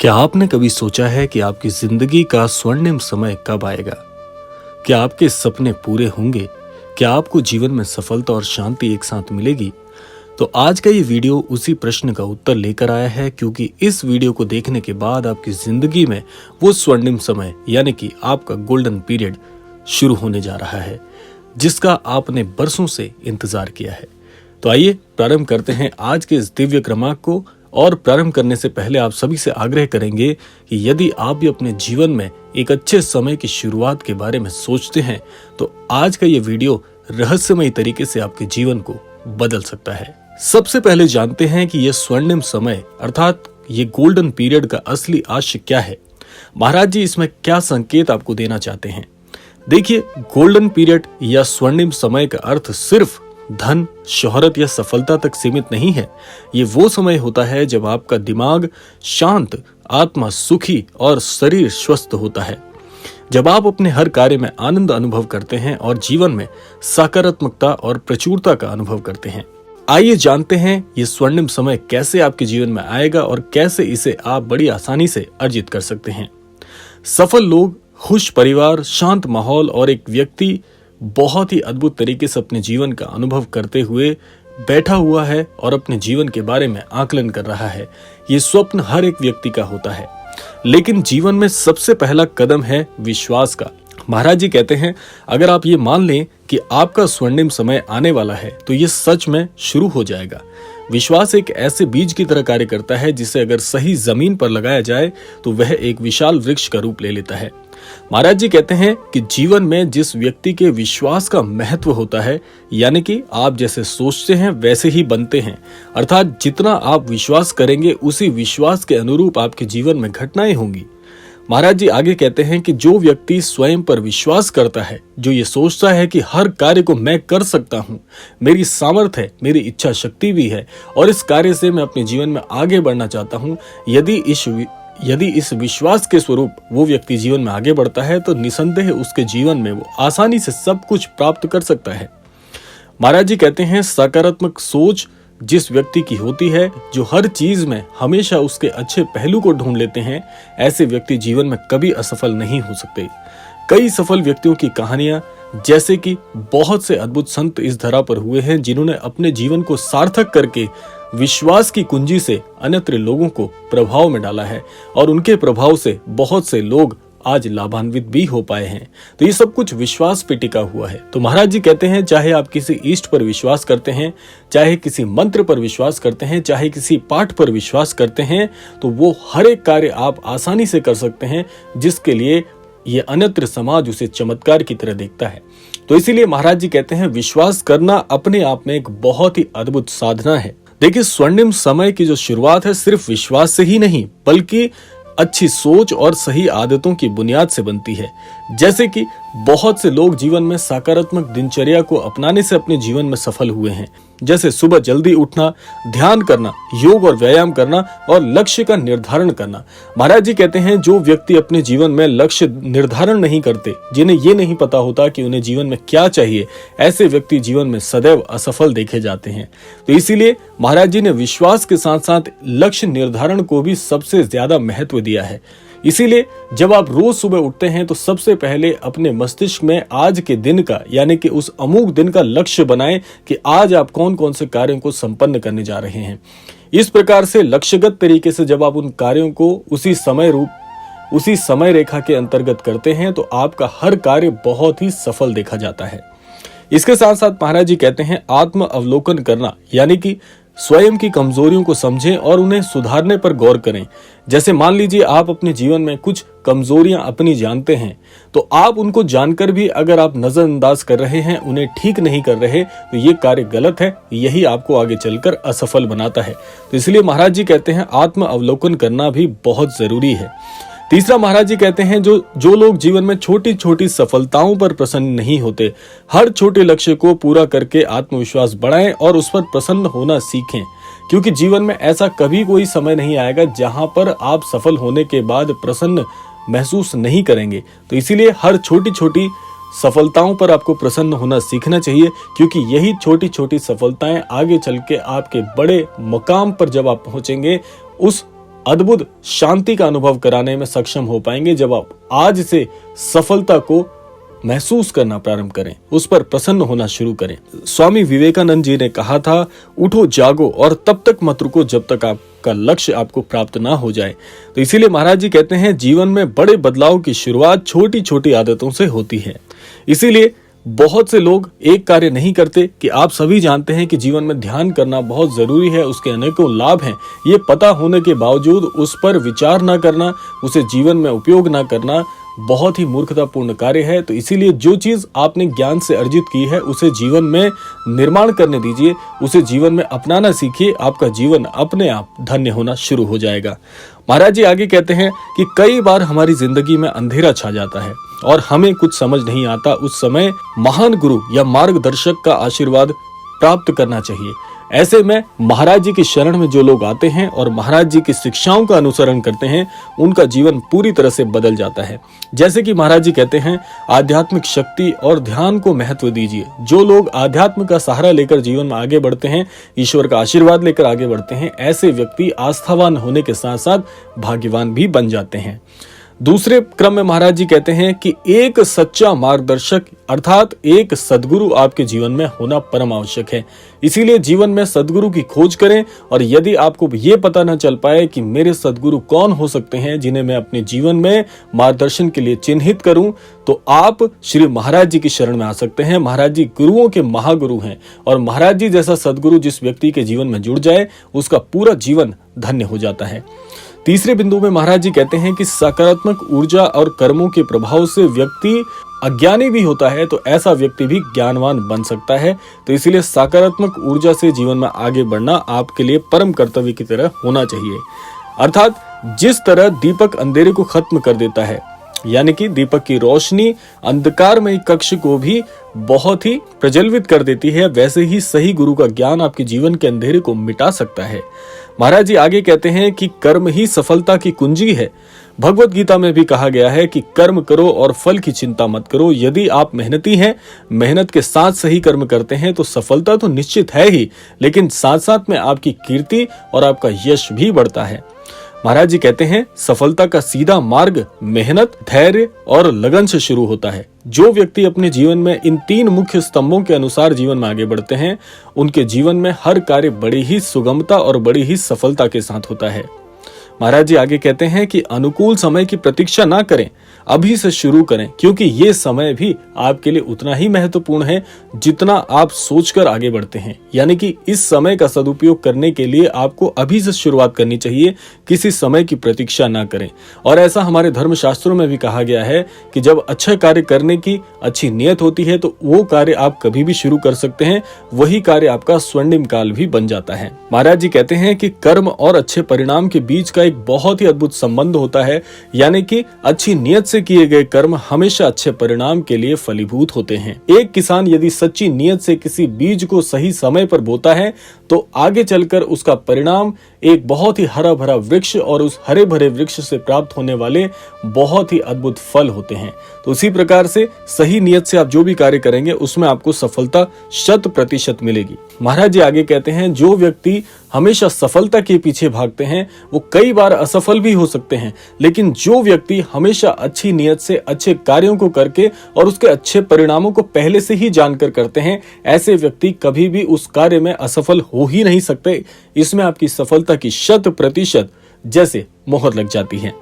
क्या आपने कभी सोचा है कि आपकी जिंदगी का स्वर्णिम समय कब आएगा? क्या आपके सपने पूरे होंगे? क्या आपको जीवन में सफलता और शांति एक साथ मिलेगी? तो आज का ये वीडियो उसी प्रश्न का उत्तर लेकर आया है, क्योंकि इस वीडियो को देखने के बाद आपकी जिंदगी में वो स्वर्णिम समय यानी कि आपका गोल्डन पीरियड शुरू होने जा रहा है, जिसका आपने बरसों से इंतजार किया है। तो आइए प्रारंभ करते हैं आज के इस दिव्य क्रमांक को। और प्रारंभ करने से पहले आप सभी से आग्रह करेंगे कि यदि आप भी अपने जीवन में एक अच्छे समय की शुरुआत के बारे में सोचते हैं, तो आज का ये वीडियो रहस्यमय तरीके से आपके जीवन को बदल सकता है। सबसे पहले जानते हैं कि यह स्वर्णिम समय अर्थात ये गोल्डन पीरियड का असली आशय क्या है। महाराज जी इसमें क्या संकेत आपको देना चाहते हैं? देखिए, गोल्डन पीरियड या स्वर्णिम समय का अर्थ सिर्फ धन, शोहरत या सफलता तक सीमित नहीं है। ये वो समय होता है जब आपका दिमाग शांत, आत्मा सुखी और शरीर स्वस्थ होता है। जब आप अपने हर कार्य में आनंद अनुभव करते हैं और जीवन में सकारात्मकता और प्रचुरता का अनुभव करते हैं। आइए जानते हैं ये स्वर्णिम समय कैसे आपके जीवन में आएगा और कैसे इसे आप बड़ी आसानी से अर्जित कर सकते हैं। सफल लोग, खुश परिवार, शांत माहौल और एक व्यक्ति बहुत ही अद्भुत तरीके से अपने जीवन का अनुभव करते हुए बैठा हुआ है और अपने जीवन के बारे में आकलन कर रहा है। ये स्वप्न हर एक व्यक्ति का होता है, लेकिन जीवन में सबसे पहला कदम है विश्वास का। महाराज जी कहते हैं, अगर आप ये मान लें कि आपका स्वर्णिम समय आने वाला है, तो ये सच में शुरू हो जाएगा। विश्वास एक ऐसे बीज की तरह कार्य करता है जिसे अगर सही जमीन पर लगाया जाए तो वह एक विशाल वृक्ष का रूप ले लेता है। महाराज जी कहते हैं कि जीवन में जिस व्यक्ति के विश्वास का महत्व होता है, यानी कि आप जैसे सोचते हैं वैसे ही बनते हैं, अर्थात जितना आप विश्वास करेंगे उसी विश्वास के अनुरूप आपके जीवन में घटनाएं होंगी। महाराज जी आगे कहते हैं कि जो व्यक्ति स्वयं पर विश्वास करता है, जो ये सोचता है कि हर कार्य को मैं कर सकता हूँ, मेरी सामर्थ्य है, मेरी इच्छा शक्ति भी है और इस कार्य से मैं अपने जीवन में आगे बढ़ना चाहता हूँ, यदि इस विश्वास के स्वरूप वो व्यक्ति जीवन में आगे बढ़ता है, तो निसंदेह उसके जीवन में वो आसानी से सब कुछ प्राप्त कर सकता है। महाराज जी कहते हैं, सकारात्मक सोच जिस व्यक्ति की होती है, जो हर चीज में हमेशा उसके अच्छे पहलू को ढूंढ लेते हैं, ऐसे व्यक्ति जीवन में कभी असफल नहीं हो सकते। कई सफल व्यक्तियों की कहानियां, जैसे कि बहुत से अद्भुत संत इस धरा पर हुए हैं, जिन्होंने अपने जीवन को सार्थक करके विश्वास की कुंजी से अन्यत्र लोगों को प्रभाव में डाला है और उनके प्रभाव से बहुत से लोग आज लाभान्वित भी हो पाए हैं। तो ये सब कुछ विश्वास पे टिका हुआ है। तो महाराज जी कहते हैं, चाहे आप किसी इष्ट पर विश्वास करते हैं, चाहे किसी मंत्र पर विश्वास करते हैं, चाहे किसी पाठ पर विश्वास करते हैं, तो वो हर एक कार्य आप आसानी से कर सकते हैं, जिसके लिए ये अन्यत्र समाज उसे चमत्कार की तरह देखता है। तो इसीलिए महाराज जी कहते हैं, विश्वास करना अपने आप में एक बहुत ही अद्भुत साधना है। देखिए, स्वर्णिम समय की जो शुरुआत है सिर्फ विश्वास से ही नहीं, बल्कि अच्छी सोच और सही आदतों की बुनियाद से बनती है। जैसे कि बहुत से लोग जीवन में सकारात्मक दिनचर्या को अपनाने से अपने जीवन में सफल हुए हैं, जैसे सुबह जल्दी उठना, ध्यान करना, योग और व्यायाम करना और लक्ष्य का निर्धारण करना। महाराज जी कहते हैं, जो व्यक्ति अपने जीवन में लक्ष्य निर्धारण नहीं करते, जिन्हें ये नहीं पता होता कि उन्हें जीवन में क्या चाहिए, ऐसे व्यक्ति जीवन में सदैव असफल देखे जाते हैं। तो इसीलिए महाराज जी ने विश्वास के साथ साथ लक्ष्य निर्धारण को भी सबसे ज्यादा महत्व दिया है। इसीलिए जब आप रोज सुबह उठते हैं, तो सबसे पहले अपने मस्तिष्क में आज के दिन का, यानी कि उस अमूक दिन का लक्ष्य बनाएं कि आज आप कौन कौन से कार्यों को संपन्न करने जा रहे हैं। इस प्रकार से लक्ष्यगत तरीके से जब आप उन कार्यों को उसी समय रेखा के अंतर्गत करते हैं, तो आपका हर कार्य बहुत ही सफल देखा जाता है। इसके साथ साथ महाराज जी कहते हैं, आत्म अवलोकन करना, यानी कि स्वयं की कमजोरियों को समझें और उन्हें सुधारने पर गौर करें। जैसे मान लीजिए आप अपने जीवन में कुछ कमजोरियां अपनी जानते हैं, तो आप उनको जानकर भी अगर आप नजरअंदाज कर रहे हैं, उन्हें ठीक नहीं कर रहे, तो ये कार्य गलत है। यही आपको आगे चलकर असफल बनाता है। तो इसलिए महाराज जी कहते हैं, आत्म अवलोकन करना भी बहुत जरूरी है। तीसरा, महाराज जी कहते हैं, जो लोग जीवन में छोटी छोटी सफलताओं पर प्रसन्न नहीं होते, हर छोटे लक्ष्य को पूरा करके आत्मविश्वास बढ़ाएं और उस पर प्रसन्न होना सीखें, क्योंकि जीवन में ऐसा कभी कोई समय नहीं आएगा जहां पर आप सफल होने के बाद प्रसन्न महसूस नहीं करेंगे। तो इसीलिए हर छोटी छोटी सफलताओं पर आपको प्रसन्न होना सीखना चाहिए, क्योंकि यही छोटी छोटी सफलताएं आगे चल के आपके बड़े मकाम पर जब आप पहुंचेंगे, उस अद्भुत शांति का अनुभव कराने में सक्षम हो पाएंगे जब आप आज से सफलता को महसूस करना प्रारंभ करें, उस पर प्रसन्न होना शुरू करें। स्वामी विवेकानंद जी ने कहा था, उठो जागो और तब तक मत रुको जब तक आपका लक्ष्य आपको प्राप्त ना हो जाए। तो इसीलिए महाराज जी कहते हैं, जीवन में बड़े बदलाव की शुरुआत छोटी छोटी आदतों से होती है। इसीलिए बहुत से लोग एक कार्य नहीं करते कि आप सभी जानते हैं कि जीवन में ध्यान करना बहुत जरूरी है, उसके अनेकों लाभ हैं। ये पता होने के बावजूद उस पर विचार ना करना, उसे जीवन में उपयोग ना करना बहुत ही मूर्खतापूर्ण कार्य है। तो इसीलिए जो चीज आपने ज्ञान से अर्जित की है उसे जीवन में निर्माण करने दीजिए, उसे जीवन में अपनाना सीखिए। आपका जीवन अपने आप धन्य होना शुरू हो जाएगा। महाराज जी आगे कहते हैं कि कई बार हमारी जिंदगी में अंधेरा छा जाता है और हमें कुछ समझ नहीं आता। उस समय महान गुरु या मार्गदर्शक का आशीर्वाद प्राप्त करना चाहिए। ऐसे में महाराज जी की शरण में जो लोग आते हैं और महाराज जी की शिक्षाओं का अनुसरण करते हैं, उनका जीवन पूरी तरह से बदल जाता है। जैसे कि महाराज जी कहते हैं, आध्यात्मिक शक्ति और ध्यान को महत्व दीजिए। जो लोग आध्यात्म का सहारा लेकर जीवन में आगे बढ़ते हैं, ईश्वर का आशीर्वाद लेकर आगे बढ़ते हैं, ऐसे व्यक्ति आस्थावान होने के साथ साथ भाग्यवान भी बन जाते हैं। दूसरे क्रम में महाराज जी कहते हैं कि एक सच्चा मार्गदर्शक अर्थात एक सद्गुरु आपके जीवन में होना परम आवश्यक है। इसीलिए जीवन में सद्गुरु की खोज करें, और यदि आपको ये पता न चल पाए कि मेरे सद्गुरु कौन हो सकते हैं जिन्हें मैं अपने जीवन में मार्गदर्शन के लिए चिन्हित करूं, तो आप श्री महाराज जी की शरण में आ सकते हैं। महाराज जी गुरुओं के महागुरु हैं, और महाराज जी जैसा सद्गुरु जिस व्यक्ति के जीवन में जुड़ जाए, उसका पूरा जीवन धन्य हो जाता है। तीसरे बिंदु में महाराज जी कहते हैं कि सकारात्मक ऊर्जा और कर्मों के प्रभाव से व्यक्ति अज्ञानी भी होता है तो ऐसा व्यक्ति भी ज्ञानवान बन सकता है। तो इसीलिए सकारात्मक ऊर्जा से जीवन में आगे बढ़ना आपके लिए परम कर्तव्य की तरह होना चाहिए। अर्थात जिस तरह दीपक अंधेरे को खत्म कर देता है, यानी कि दीपक की रोशनी अंधकारमय कक्ष को भी बहुत ही प्रज्वलित कर देती है, वैसे ही सही गुरु का ज्ञान आपके जीवन के अंधेरे को मिटा सकता है। महाराज जी आगे कहते हैं कि कर्म ही सफलता की कुंजी है। भगवत गीता में भी कहा गया है कि कर्म करो और फल की चिंता मत करो। यदि आप मेहनती हैं, मेहनत के साथ सही कर्म करते हैं, तो सफलता तो निश्चित है ही, लेकिन साथ साथ में आपकी कीर्ति और आपका यश भी बढ़ता है। महाराज जी कहते हैं, सफलता का सीधा मार्ग मेहनत, धैर्य और लगन से शुरू होता है। जो व्यक्ति अपने जीवन में इन तीन मुख्य स्तंभों के अनुसार जीवन में आगे बढ़ते हैं, उनके जीवन में हर कार्य बड़ी ही सुगमता और बड़ी ही सफलता के साथ होता है। महाराज जी आगे कहते हैं कि अनुकूल समय की प्रतीक्षा ना करें, अभी से शुरू करें, क्योंकि ये समय भी आपके लिए उतना ही महत्वपूर्ण है जितना आप सोचकर आगे बढ़ते हैं। यानी कि इस समय का सदुपयोग करने के लिए आपको अभी से शुरुआत करनी चाहिए, किसी समय की प्रतीक्षा ना करें। और ऐसा हमारे धर्मशास्त्रों में भी कहा गया है कि जब अच्छा कार्य करने की अच्छी नियत होती है तो वो कार्य आप कभी भी शुरू कर सकते हैं, वही कार्य आपका स्वर्णिम काल भी बन जाता है। महाराज जी कहते हैं कि कर्म और अच्छे परिणाम के बीच का एक बहुत ही अद्भुत संबंध होता है, यानी कि अच्छी नियत से किए गए कर्म हमेशा अच्छे परिणाम के लिए फलीभूत होते हैं। एक किसान यदि सच्ची नियत से किसी बीज को सही समय पर बोता है तो आगे चलकर उसका परिणाम एक बहुत ही हरा भरा वृक्ष और उस हरे भरे वृक्ष से प्राप्त होने वाले बहुत ही अद्भुत फल होते हैं। तो उसी प्रकार से सही नियत से आप जो भी कार्य करेंगे उसमें आपको सफलता 100% मिलेगी। महाराज जी आगे कहते हैं, जो व्यक्ति हमेशा सफलता के पीछे भागते हैं वो कई बार असफल भी हो सकते हैं, लेकिन जो व्यक्ति हमेशा अच्छी नियत से अच्छे कार्यों को करके और उसके अच्छे परिणामों को पहले से ही जानकर करते हैं, ऐसे व्यक्ति कभी भी उस कार्य में असफल हो ही नहीं सकते। इसमें आपकी सफलता की 100% जैसे मोहर लग जाती है।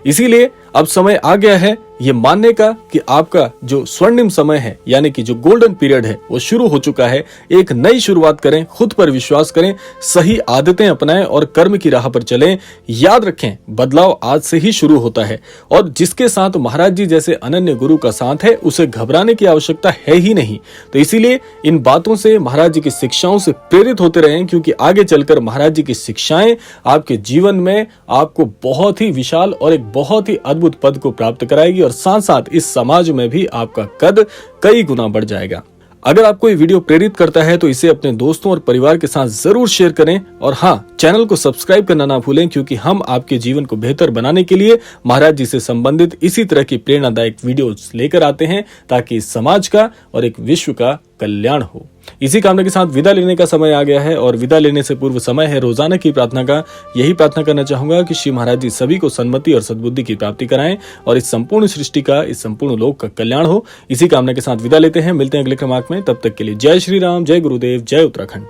इसीलिए अब समय आ गया है ये मानने का कि आपका जो स्वर्णिम समय है, यानी कि जो गोल्डन पीरियड है, वो शुरू हो चुका है। एक नई शुरुआत करें, खुद पर विश्वास करें, सही आदतें अपनाएं और कर्म की राह पर चलें। याद रखें, बदलाव आज से ही शुरू होता है और जिसके साथ महाराज जी जैसे अनन्य गुरु का साथ है, उसे घबराने की आवश्यकता है ही नहीं। तो इसीलिए इन बातों से, महाराज जी की शिक्षाओं से प्रेरित होते रहें, क्योंकि आगे चलकर महाराज जी की शिक्षाएं आपके जीवन में आपको बहुत ही विशाल और एक बहुत ही अद्भुत पद को प्राप्त कराएगी और साथ साथ इस समाज में भी आपका कद कई गुना बढ़ जाएगा। अगर आपको ये वीडियो प्रेरित करता है तो इसे अपने दोस्तों और परिवार के साथ जरूर शेयर करें और हाँ, चैनल को सब्सक्राइब करना ना भूलें, क्योंकि हम आपके जीवन को बेहतर बनाने के लिए महाराज जी से संबंधित इसी तरह की प्रेरणादायक वीडियोस लेकर आते हैं, ताकि समाज का और एक विश्व का कल्याण हो। इसी कामना के साथ विदा लेने का समय आ गया है और विदा लेने से पूर्व समय है रोजाना की प्रार्थना का। यही प्रार्थना करना चाहूंगा कि श्री महाराज जी सभी को सन्मति और सद्बुद्धि की प्राप्ति कराएं और इस संपूर्ण सृष्टि का, इस संपूर्ण लोक का कल्याण हो। इसी कामना के साथ विदा लेते हैं, मिलते हैं अगले क्रमांक में। तब तक के लिए जय श्री राम, जय गुरुदेव, जय उत्तराखंड।